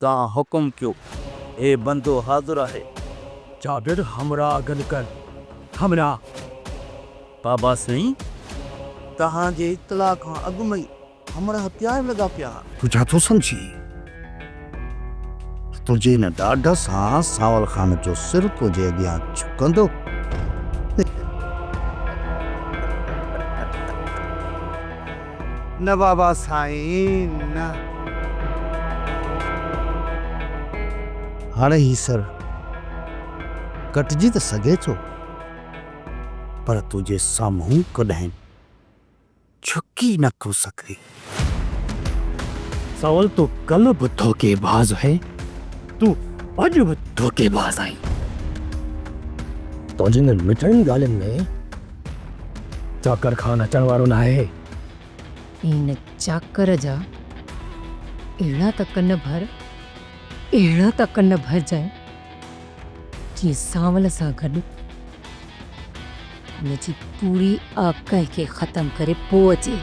ता हुक्म क्यों? ए बंदो हाज़िर है। जाबिर हमरा गल कर हमरा बाबा सही तहां जे इत्तला खां अॻु में ई हमरा हथियार लॻा पिया। तू छा थो सम्झी? तुझे न ॾाढ सां सावल खान जो सिर तुझे अॻियां झुकंदो। न बाबा साईं न। हाणे ही सर कटजी त सघे थो, पर तुझे साम्हूं कॾहिं झुकी न थो सघे। सावल तो कल भी धोखेबाज है, तू अज भी धोखेबाज आई। तुझे मिठन गालन में चाकर खान अचण वारो ना है। इन चाकर जा अहिड़ा त कन भर जाए जी सावल सां गॾु हुनजी पूरी आकाई खे ख़त्म करे पोइ अचे।